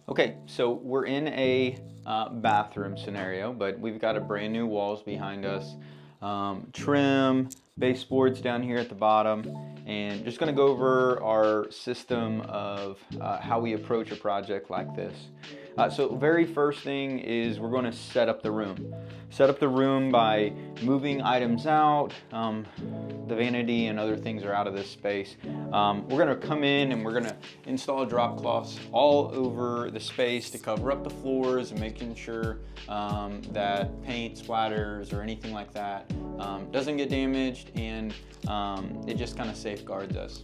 Okay, so we're in a bathroom scenario, but we've got a brand new walls behind us, trim, baseboards down here at the bottom, and just gonna go over our system of how we approach a project like this. So very first thing is we're gonna set up the room. Set up the room by moving items out. The vanity and other things are out of this space. We're gonna come in and we're gonna install drop cloths all over the space to cover up the floors and making sure that paint splatters or anything like that doesn't get damaged, and it just kind of safeguards us.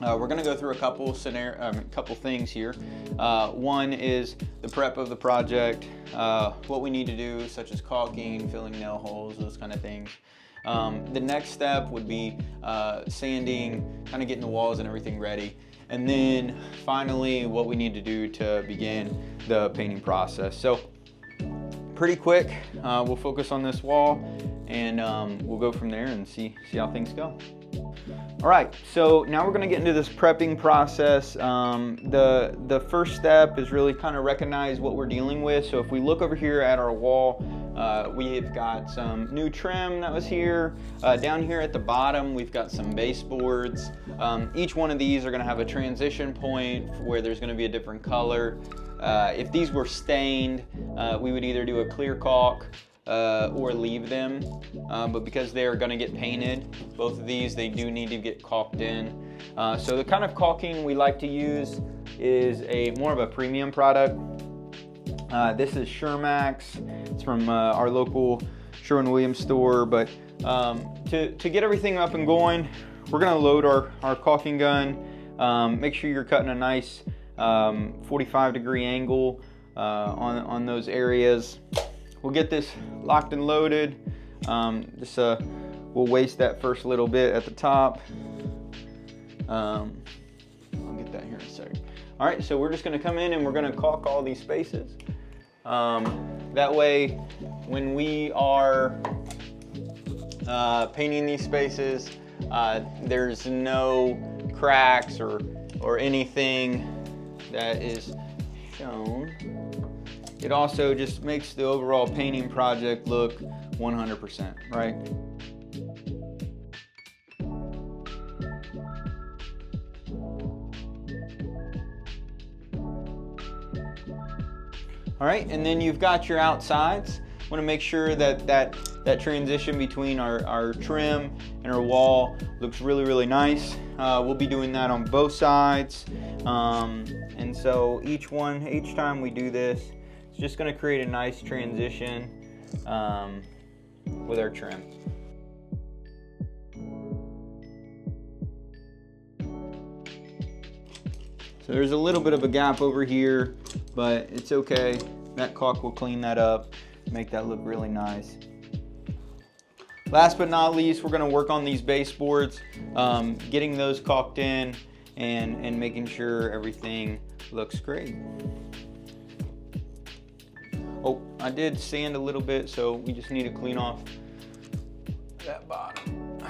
We're going to go through a couple things here. One is the prep of the project, what we need to do, such as caulking, filling nail holes, those kind of things. The next step would be sanding, kind of getting the walls and everything ready. And then finally, what we need to do to begin the painting process. So pretty quick, we'll focus on this wall, and we'll go from there and see how things go. All right, so now we're gonna get into this prepping process. The first step is really kind of recognize what we're dealing with. So if we look over here at our wall, we've got some new trim that was here. Down here at the bottom, we've got some baseboards. Each one of these are gonna have a transition point where there's gonna be a different color. If these were stained, we would either do a clear caulk or leave them, but because they are going to get painted, both of these, they do need to get caulked in. So the kind of caulking we like to use is more of a premium product. This is Shermax. It's from our local Sherwin-Williams store, but to get everything up and going, we're going to load our caulking gun. Make sure you're cutting a nice 45-degree angle on those areas. We'll get this locked and loaded. We'll waste that first little bit at the top. I'll get that here in a second. All right, so we're just gonna come in and we're gonna caulk all these spaces. That way, when we are painting these spaces, there's no cracks or anything that is shown. It also just makes the overall painting project look 100%, right? All right, and then you've got your outsides. Want to make sure that transition between our trim and our wall looks really, really nice. We'll be doing that on both sides. And so each time we do this, just going to create a nice transition with our trim. So there's a little bit of a gap over here, but it's okay. That caulk will clean that up, make that look really nice. Last but not least, we're going to work on these baseboards, getting those caulked in and making sure everything looks great. Oh, I did sand a little bit, so we just need to clean off that bottom.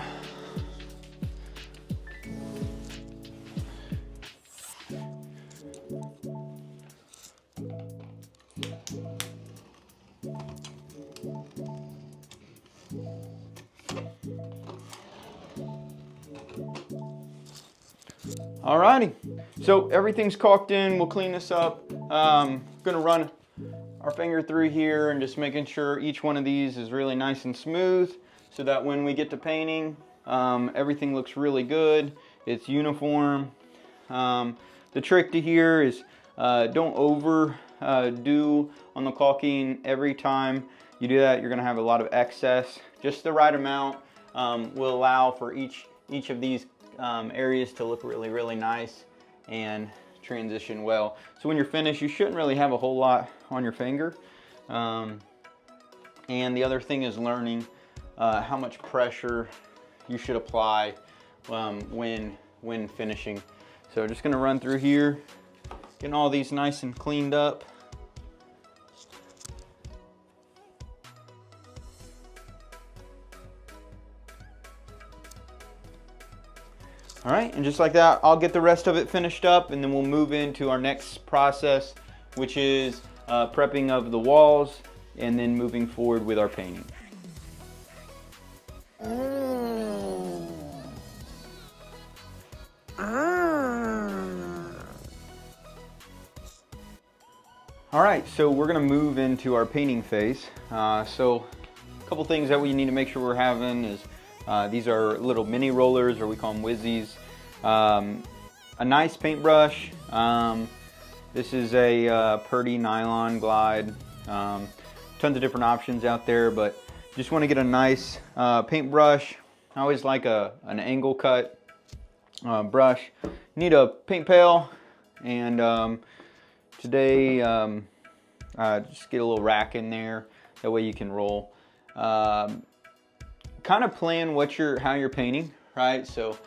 Alrighty, so everything's caulked in. We'll clean this up. Gonna run our finger through here and just making sure each one of these is really nice and smooth, so that when we get to painting, everything looks really good. It's uniform. The trick to here is don't overdo on the caulking. Every time you do that, you're gonna have a lot of excess. Just the right amount will allow for each of these areas to look really, really nice and transition well. So when you're finished, you shouldn't really have a whole lot on your finger. And the other thing is learning how much pressure you should apply when finishing. So just gonna run through here, getting all these nice and cleaned up. All right, and just like that, I'll get the rest of it finished up, and then we'll move into our next process, which is prepping of the walls and then moving forward with our painting. All right, so we're gonna move into our painting phase. So a couple things that we need to make sure we're having is these are little mini rollers, or we call them whizzies. A nice paintbrush. This is a Purdy nylon glide. Tons of different options out there, but just want to get a nice paintbrush. I always like an angle cut brush. Need a paint pail, and today just get a little rack in there. That way you can roll. Kind of plan how you're painting, right? So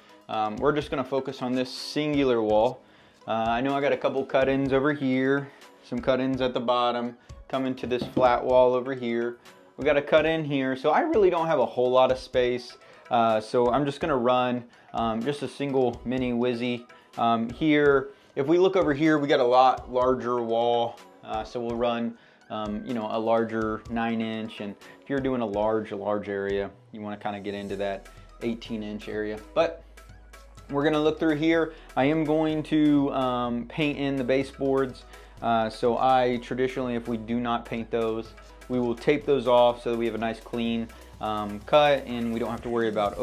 we're just going to focus on this singular wall. I know I got a couple cut-ins over here, some cut-ins at the bottom, coming to this flat wall over here. We got a cut-in here, so I really don't have a whole lot of space. So I'm just going to run just a single mini whizzy here. If we look over here, we got a lot larger wall, so we'll run you know, a larger 9-inch, and if you're doing a large area, you want to kind of get into that 18-inch area. But we're going to look through here. I am going to paint in the baseboards. So I traditionally, if we do not paint those, we will tape those off so that we have a nice clean cut, and we don't have to worry about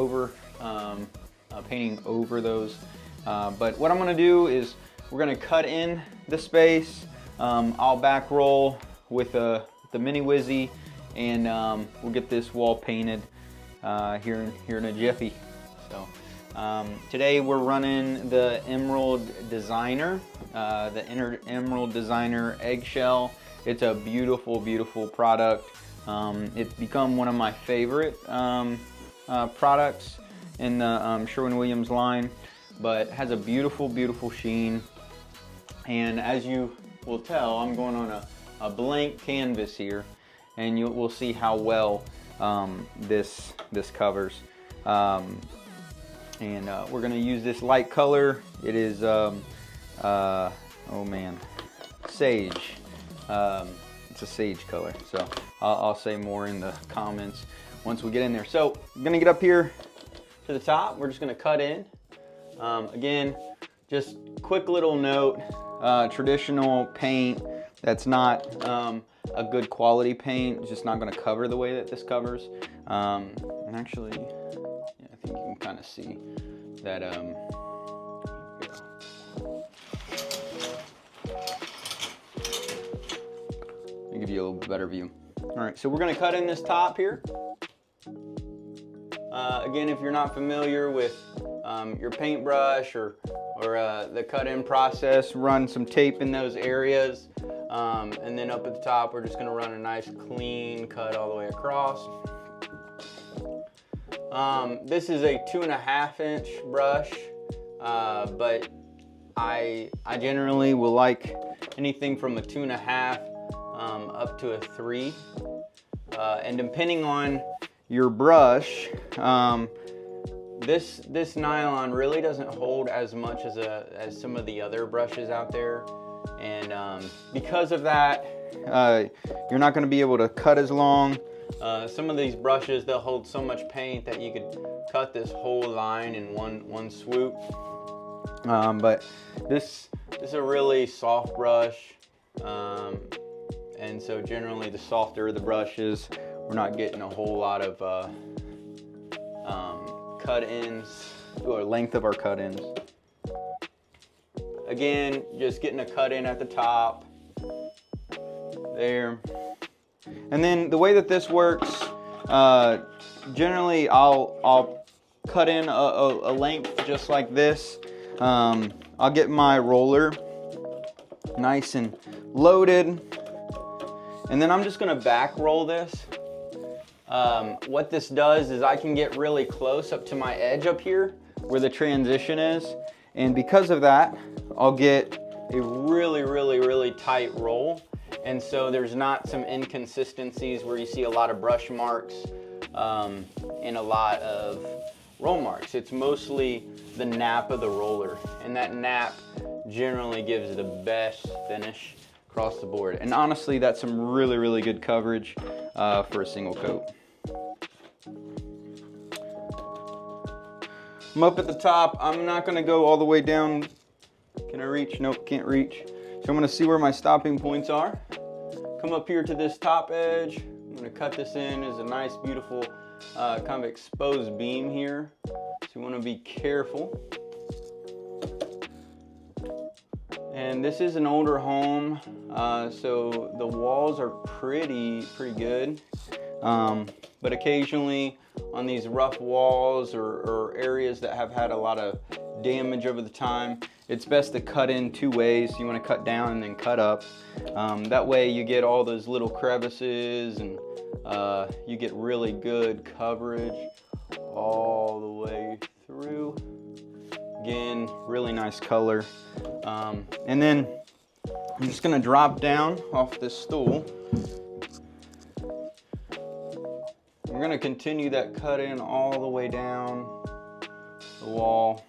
painting over those. But what I'm going to do is we're going to cut in the space. I'll back roll with the mini whizzy, and we'll get this wall painted here in a jiffy. So today we're running the Emerald Designer, Emerald Designer eggshell. It's a beautiful, beautiful product. It's become one of my favorite products in the Sherwin-Williams line, but has a beautiful, beautiful sheen. And as you will tell, I'm going on a blank canvas here, and we'll see how well this covers. And we're going to use this light color. It is oh man, sage. It's a sage color. So I'll say more in the comments once we get in there. So I'm going to get up here to the top. We're just going to cut in. Again, just quick little note. Traditional paint that's not a good quality paint, it's just not going to cover the way that this covers. And actually, yeah, I think you can kind of see that. Let me give you a little better view. All right, so we're going to cut in this top here. Again, if you're not familiar with your paintbrush or the cut-in process, run some tape in those areas, and then up at the top we're just going to run a nice clean cut all the way across. This is a 2.5-inch brush, but I generally will like anything from a 2.5 up to a 3, and depending on your brush, this nylon really doesn't hold as much as some of the other brushes out there, and because of that, you're not going to be able to cut as long. Some of these brushes, they'll hold so much paint that you could cut this whole line in one swoop. But this is a really soft brush, and so generally the softer the brush is, we're not getting a whole lot of cut-ins or length of our cut-ins. Again, just getting a cut-in at the top there. And then the way that this works, generally I'll cut in a length just like this. I'll get my roller nice and loaded, and then I'm just gonna back roll this. What this does is I can get really close up to my edge up here where the transition is, and because of that I'll get a really, really, really tight roll, and so there's not some inconsistencies where you see a lot of brush marks and a lot of roll marks. It's mostly the nap of the roller, and that nap generally gives the best finish across the board. And honestly, that's some really, really good coverage for a single coat. I'm up at the top. I'm not gonna go all the way down. Can I reach? Nope, can't reach. So I'm gonna see where my stopping points are. Come up here to this top edge. I'm gonna cut this in as a nice, beautiful, kind of exposed beam here. So you wanna be careful. And this is an older home, so the walls are pretty good. But occasionally on these rough walls or areas that have had a lot of damage over the time, it's best to cut in two ways. You want to cut down and then cut up. That way you get all those little crevices and you get really good coverage all the way through. Again, really nice color. And then I'm just gonna drop down off this stool. We're gonna continue that cut in all the way down the wall.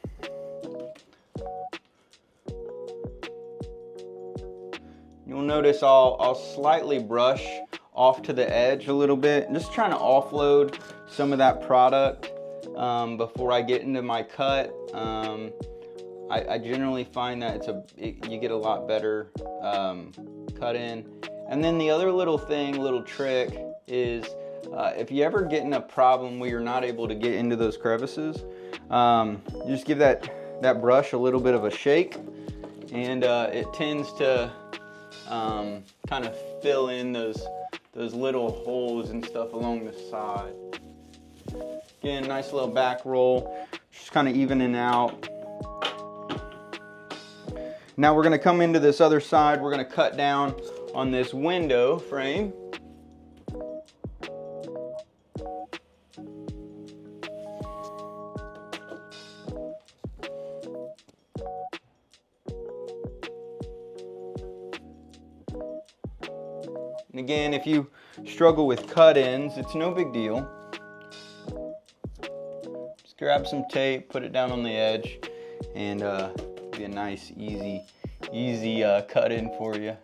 You'll notice I'll slightly brush off to the edge a little bit, just trying to offload some of that product before I get into my cut. I generally find that you get a lot better cut in. And then the other little trick is if you ever get in a problem where you're not able to get into those crevices, you just give that brush a little bit of a shake, and it tends to kind of fill in those little holes and stuff along the side. Again, nice little back roll, just kind of evening out. Now we're gonna come into this other side. We're gonna cut down on this window frame. And again, if you struggle with cut-ins, it's no big deal. Just grab some tape, put it down on the edge, and be a nice, easy cut-in for you.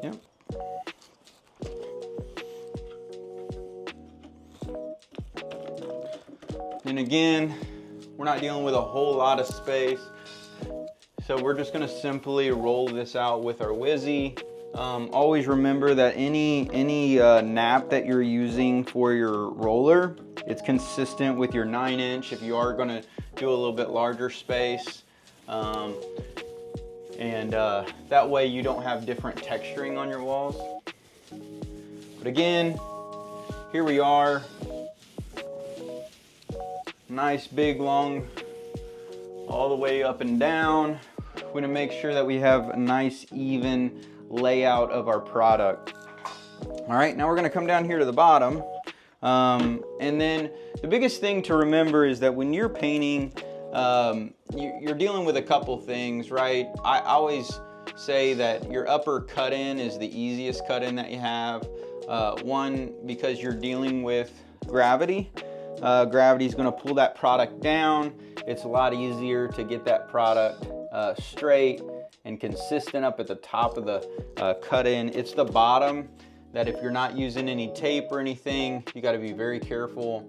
Yep. And again, we're not dealing with a whole lot of space, so we're just gonna simply roll this out with our Wizzy. Always remember that any nap that you're using for your roller, it's consistent with your 9-inch if you are gonna do a little bit larger space. And that way you don't have different texturing on your walls. But again, here we are. Nice big long all the way up and down. We're gonna make sure that we have a nice even layout of our product. All right, now we're gonna come down here to the bottom. And then the biggest thing to remember is that when you're painting, you're dealing with a couple things, right? I always say that your upper cut-in is the easiest cut-in that you have. One, because you're dealing with gravity. Gravity is going to pull that product down. It's a lot easier to get that product straight and consistent up at the top of the cut-in. It's the bottom that if you're not using any tape or anything, you got to be very careful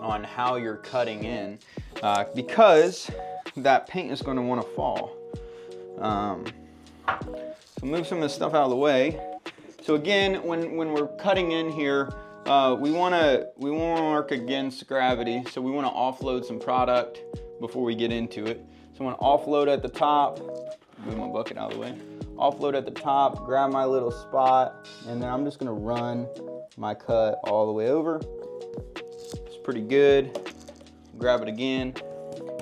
on how you're cutting in because that paint is going to want to fall. So move some of this stuff out of the way. So again, when we're cutting in here, we want to work against gravity. So we want to offload some product before we get into it. So I want to offload at the top. Move my bucket out of the way. Offload at the top, grab my little spot, and then I'm just going to run my cut all the way over. It's pretty good. Grab it again.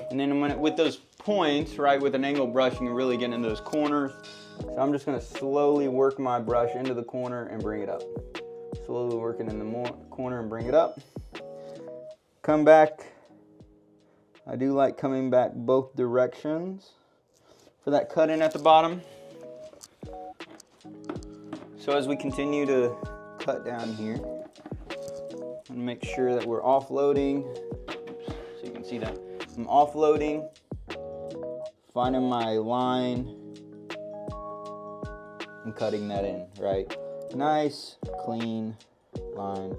And then with those points, right, with an angle brush, you can really get into those corners. So I'm just going to slowly work my brush into the corner and bring it up. Slowly working in the corner and bring it up. Come back. I do like coming back both directions for that cut in at the bottom. So as we continue to cut down here, and make sure that we're offloading. Oops, so you can see that. I'm offloading, finding my line, and cutting that in, right? Nice, clean line.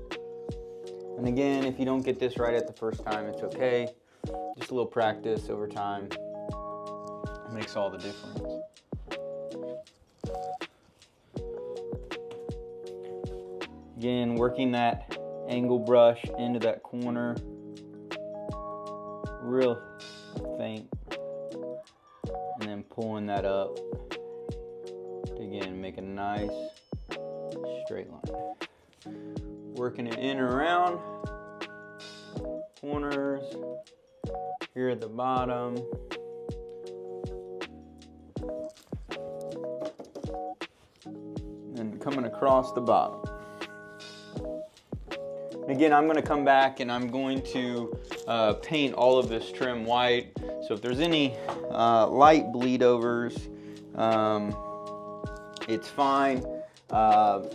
And again, if you don't get this right at the first time, it's okay. Just a little practice over time makes all the difference. Again, working that angle brush into that corner, real faint, and then pulling that up to again make a nice straight line. Working it in and around, corners, here at the bottom. And coming across the bottom. Again, I'm going to come back and I'm going to paint all of this trim white. So if there's any light bleed overs, it's fine.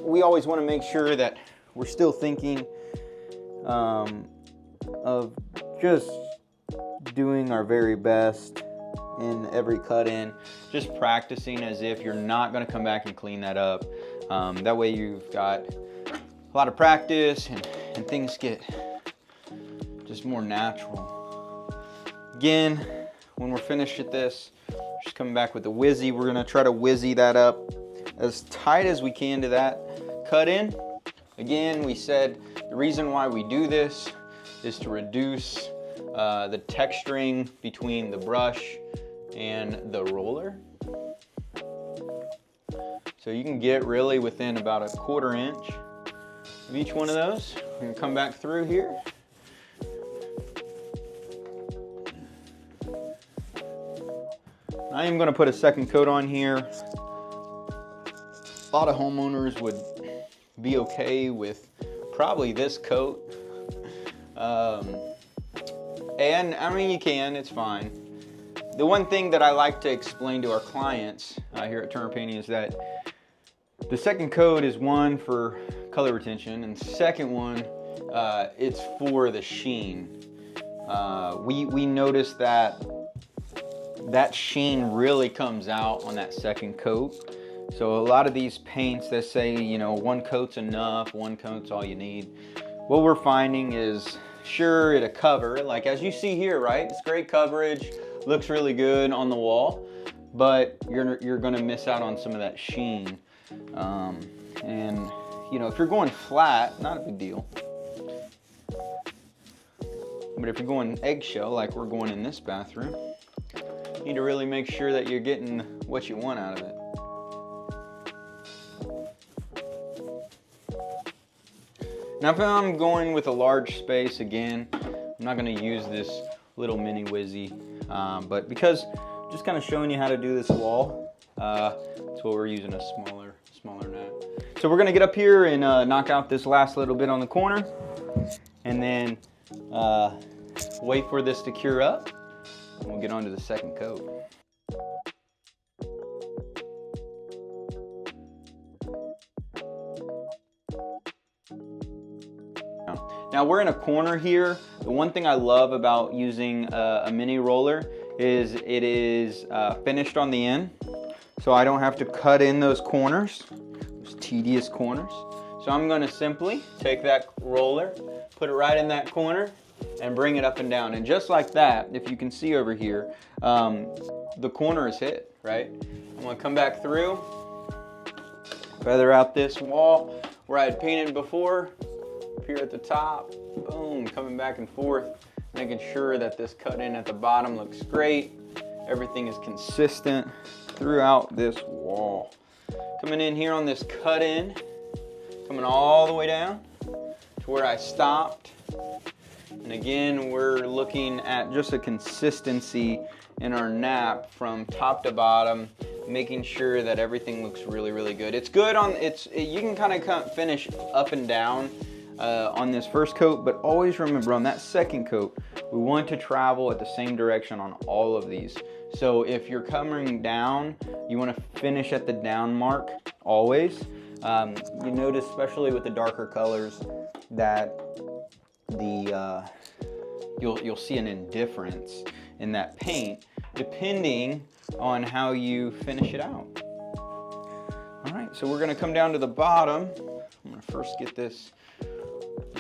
We always want to make sure that we're still thinking of just doing our very best in every cut in, just practicing as if you're not going to come back and clean that up. That way you've got a lot of practice and things get just more natural. Again, when we're finished with this, just coming back with the Wizzy, we're gonna try to Wizzy that up as tight as we can to that cut in. Again, we said the reason why we do this is to reduce the texturing between the brush and the roller. So you can get really within about a 1/4 inch of each one of those. We're gonna come back through here. I am gonna put a second coat on here. A lot of homeowners would be okay with probably this coat. And I mean, you can, it's fine. The one thing that I like to explain to our clients here at Turner Painting is that the second coat is one for color retention, and second one, it's for the sheen. We noticed that sheen really comes out on that second coat. So a lot of these paints that say, you know, one coat's enough, one coat's all you need. What we're finding is, sure, it'll cover, like as you see here, right? It's great coverage, looks really good on the wall, but you're gonna miss out on some of that sheen. And you know, if you're going flat, not a big deal. But if you're going eggshell, like we're going in this bathroom, you need to really make sure that you're getting what you want out of it. Now if I'm going with a large space, again, I'm not gonna use this little mini Wizzy, but because I'm just kind of showing you how to do this wall, that's what we're using, a smaller net. So we're gonna get up here and knock out this last little bit on the corner, and then wait for this to cure up, and we'll get on to the second coat. Now we're in a corner here. The one thing I love about using a mini roller is it is finished on the end, so I don't have to cut in those corners, those tedious corners. So I'm gonna simply take that roller, put it right in that corner, and bring it up and down. And just like that, if you can see over here, the corner is hit, right? I'm gonna come back through, feather out this wall where I had painted before, up here at the top, boom, coming back and forth, making sure that this cut in at the bottom looks great. Everything is consistent throughout this wall. Coming in here on this cut in, coming all the way down to where I stopped. And again, we're looking at just a consistency in our nap from top to bottom, making sure that everything looks really, really good. It's good on, you can kind of finish up and down on this first coat, but always remember on that second coat, we want to travel at the same direction on all of these. So if you're coming down, you want to finish at the down mark always. You notice, especially with the darker colors, that you'll see an indifference in that paint depending on how you finish it out. All right, so we're gonna come down to the bottom. I'm gonna first get this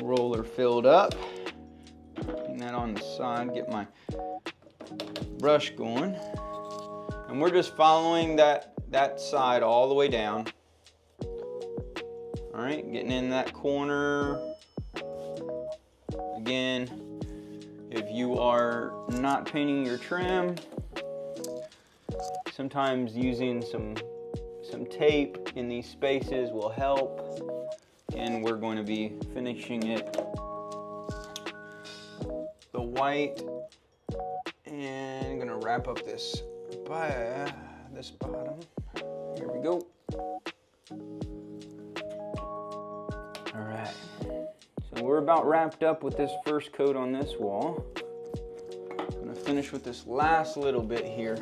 roller filled up. Putting that on the side, get my brush going. And we're just following that side all the way down. All right, getting in that corner. Again, if you are not painting your trim, sometimes using some tape in these spaces will help. And we're going to be finishing it the white, and I'm gonna wrap up this bottom. Here we go. All right, so we're about wrapped up with this first coat on this wall. I'm gonna finish with this last little bit here,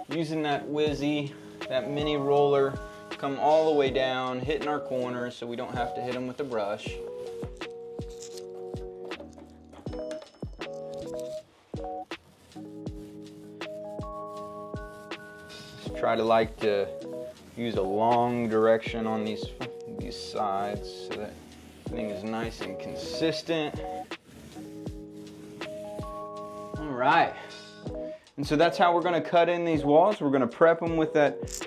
using that Wizzy, that mini roller, come all the way down, hitting our corners so we don't have to hit them with the brush. Just try to use a long direction on these sides so that everything is nice and consistent. All right. And so that's how we're going to cut in these walls. We're going to prep them with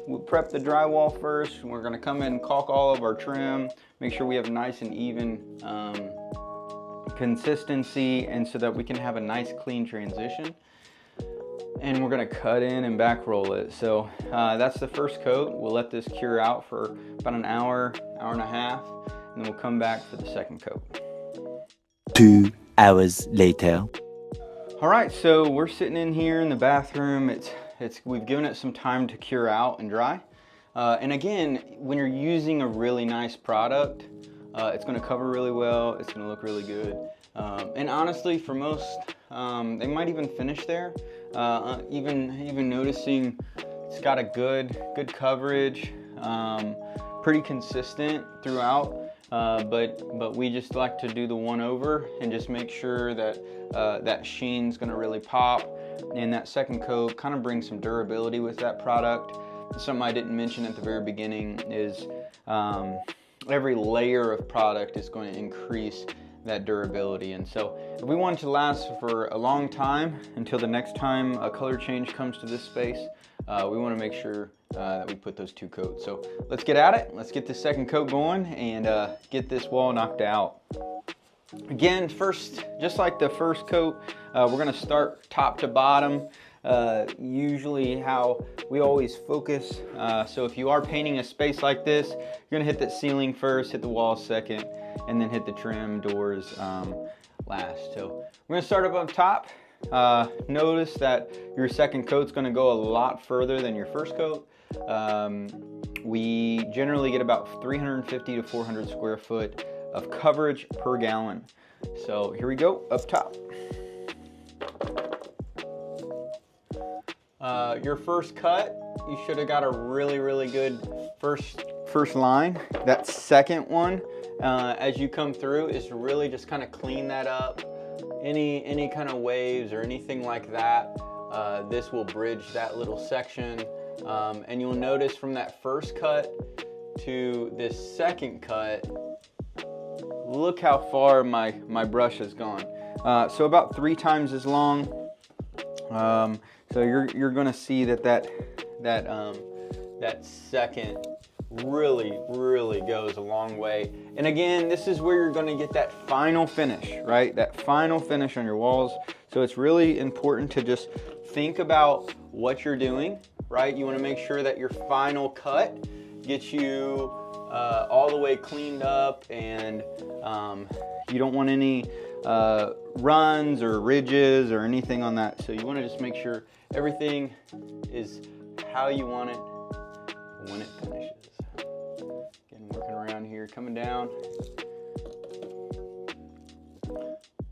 we'll prep the drywall first. We're going to come in and caulk all of our trim, make sure we have nice and even consistency, and so that we can have a nice clean transition. And we're going to cut in and back roll it. So that's the first coat. We'll let this cure out for about an hour, hour and a half, and then we'll come back for the second coat. 2 hours later. All right, so we're sitting in here in the bathroom. We've given it some time to cure out and dry. And again, when you're using a really nice product, it's gonna cover really well, it's gonna look really good. And honestly, for most, they might even finish there. Even noticing it's got a good coverage, pretty consistent throughout. But we just like to do the one over and just make sure that that sheen's gonna really pop, and that second coat kind of brings some durability with that product. Something I didn't mention at the very beginning is every layer of product is going to increase that durability. And so if we want it to last for a long time, until the next time a color change comes to this space, we want to make sure that we put those 2 coats. So let's get at it. Let's get the second coat going and get this wall knocked out. Again, first, just like the first coat, we're going to start top to bottom. Usually how we always focus. So if you are painting a space like this, you're going to hit the ceiling first, hit the walls second, and then hit the trim doors last. So we're going to start up top. Notice that your second coat's going to go a lot further than your first coat. We generally get about 350 to 400 square foot of coverage per gallon. So here we go, up top. Your first cut, you should have got a really good first line. That second one, as you come through, is really just kind of clean that up. Any kind of waves or anything like that, this will bridge that little section. And you'll notice from that first cut to this second cut, look how far my brush has gone. So about 3 times as long. So you're going to see that second really goes a long way. And again, this is where you're going to get that final finish, right? That final finish on your walls. So it's really important to just think about what you're doing, right? You want to make sure that your final cut gets you all the way cleaned up, and you don't want any runs or ridges or anything on that. So you want to just make sure everything is how you want it when it finishes. Again, working around here, coming down.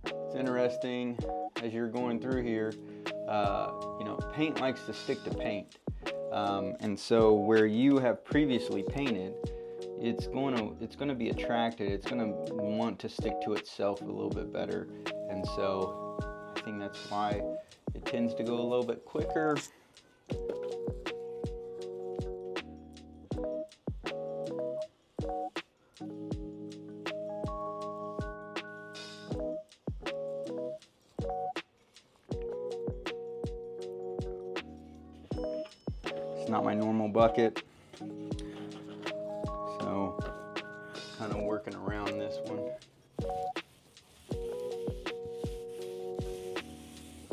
It's interesting as you're going through here, you know, paint likes to stick to paint. And so where you have previously painted it's going to be attracted. It's going to want to stick to itself a little bit better. And so I think that's why it tends to go a little bit quicker. It's not my normal bucket, so kind of working around this one.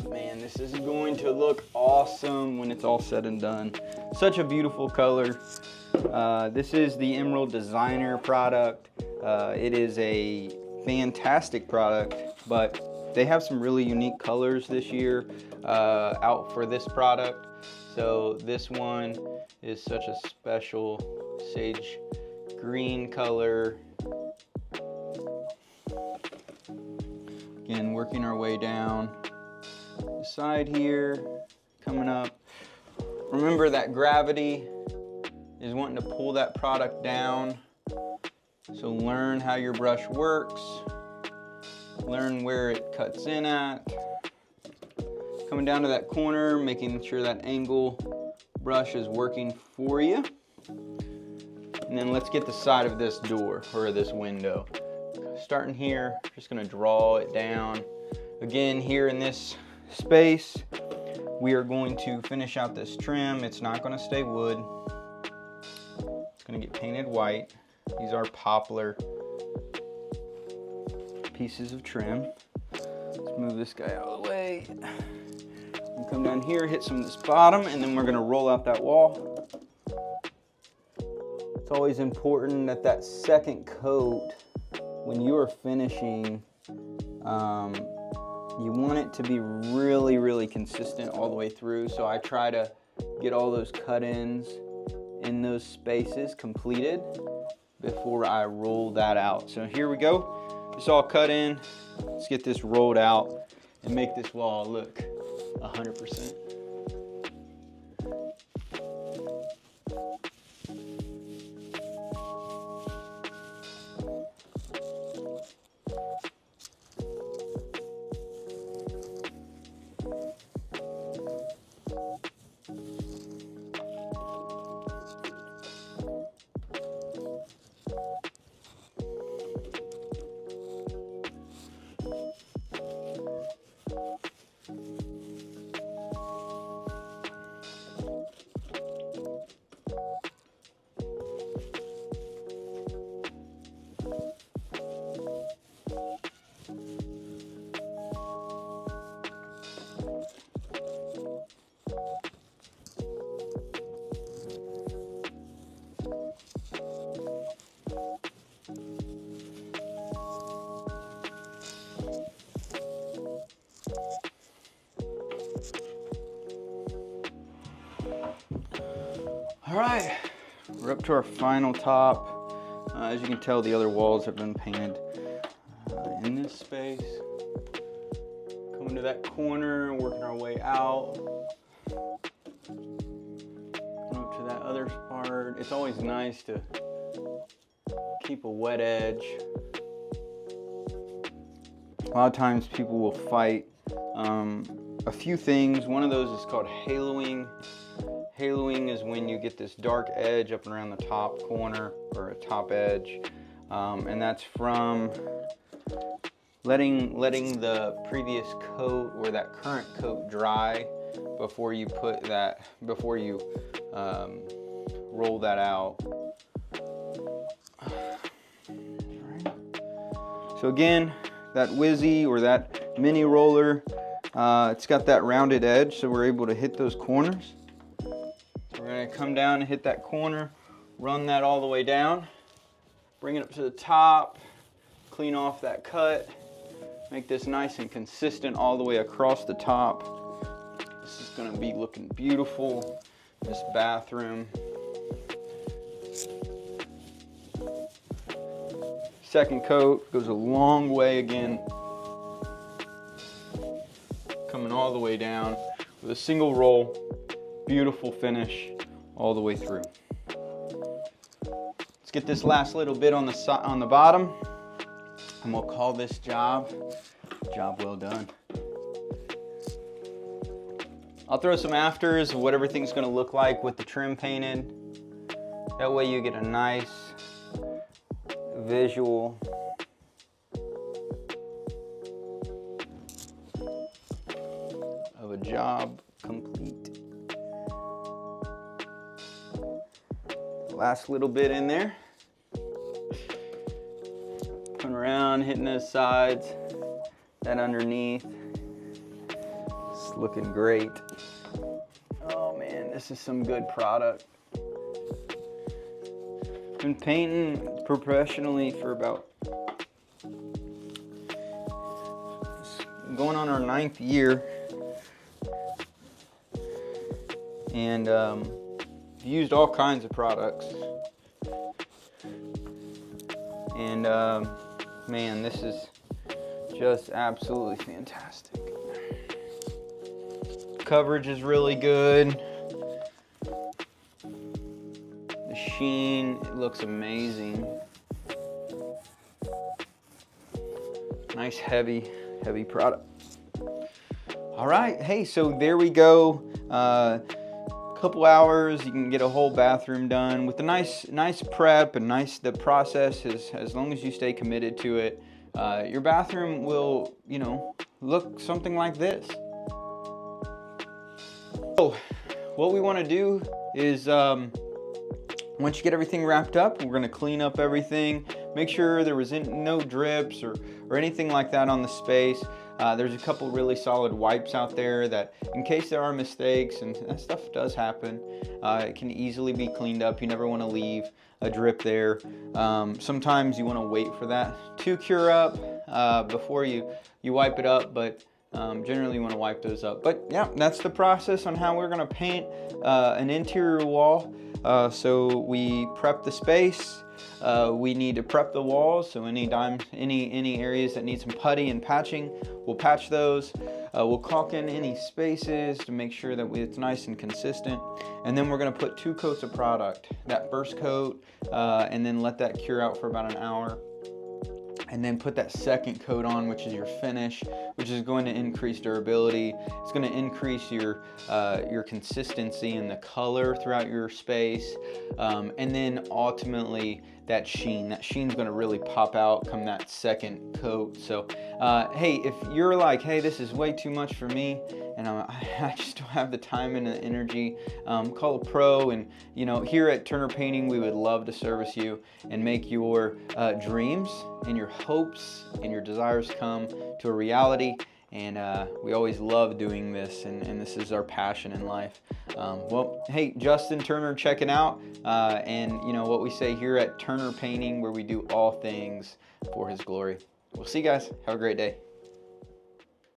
Man, this is going to look awesome when it's all said and done. Such a beautiful color. This is the Emerald Designer product. It is a fantastic product, but they have some really unique colors this year out for this product. So this one is such a special sage green color. Again, working our way down the side here, coming up. Remember that gravity is wanting to pull that product down. So learn how your brush works. Learn where it cuts in at. Coming down to that corner, making sure that angle brush is working for you. And then let's get the side of this door or this window. Starting here, just gonna draw it down. Again, here in this space, we are going to finish out this trim. It's not gonna stay wood. It's gonna get painted white. These are poplar pieces of trim. Let's move this guy out of the way. And come down here, hit some of this bottom, and then we're gonna roll out that wall. It's always important that that second coat, when you are finishing, you want it to be really, really consistent all the way through. So I try to get all those cut-ins in those spaces completed before I roll that out. So here we go. It's all cut in. Let's get this rolled out and make this wall look 100%. All right, we're up to our final top. As you can tell, the other walls have been painted in this space. Coming to that corner, working our way out. Going up to that other part. It's always nice to keep a wet edge. A lot of times people will fight a few things. One of those is called haloing. Haloing is when you get this dark edge up and around the top corner or a top edge, and that's from letting the previous coat or that current coat dry before you roll that out. Right. So again, that Wizzy or that mini roller, it's got that rounded edge, so we're able to hit those corners. We're going to come down and hit that corner, run that all the way down, bring it up to the top, clean off that cut, make this nice and consistent all the way across the top. This is going to be looking beautiful, this bathroom. Second coat goes a long way again, coming all the way down with a single roll. Beautiful finish all the way through. Let's Let's get this last little bit on the bottom, and we'll call this job well done. I'll throw some afters of what everything's gonna look like with the trim painted. That way you get a nice visual of a job complete. Last little bit in there. Putting around, hitting those sides, that underneath. It's looking great. Oh man, this is some good product. Been painting professionally for about going on our 9th year, and used all kinds of products, and man, this is just absolutely fantastic. Coverage is really good. The sheen, it looks amazing. Nice heavy product. All right, hey, so there we go. Couple hours, you can get a whole bathroom done with a nice prep and the process is, as long as you stay committed to it, your bathroom will, look something like this. So what we want to do is once you get everything wrapped up, we're going to clean up everything, make sure there was no drips or anything like that on the space. There's a couple really solid wipes out there that, in case there are mistakes, and that stuff does happen, it can easily be cleaned up. You never want to leave a drip there. Sometimes you want to wait for that to cure up before you wipe it up, but generally you want to wipe those up. But yeah, that's the process on how we're going to paint an interior wall. So we prep the space. We need to prep the walls, so any areas that need some putty and patching, we'll patch those. We'll caulk in any spaces to make sure that it's nice and consistent. And then we're gonna put 2 coats of product. That first coat, and then let that cure out for about an hour. And then put that second coat on, which is your finish, which is going to increase durability. It's going to increase your consistency and the color throughout your space. And then ultimately that sheen's going to really pop out come that second coat. So hey, if you're like, hey, this is way too much for me, and I just don't have the time and the energy, call a pro. And here at Turner Painting, we would love to service you and make your dreams and your hopes and your desires come to a reality. And we always love doing this, and this is our passion in life. Well, hey, Justin Turner checking out, and what we say here at Turner Painting, where we do all things for his glory. We'll see you guys. Have a great day.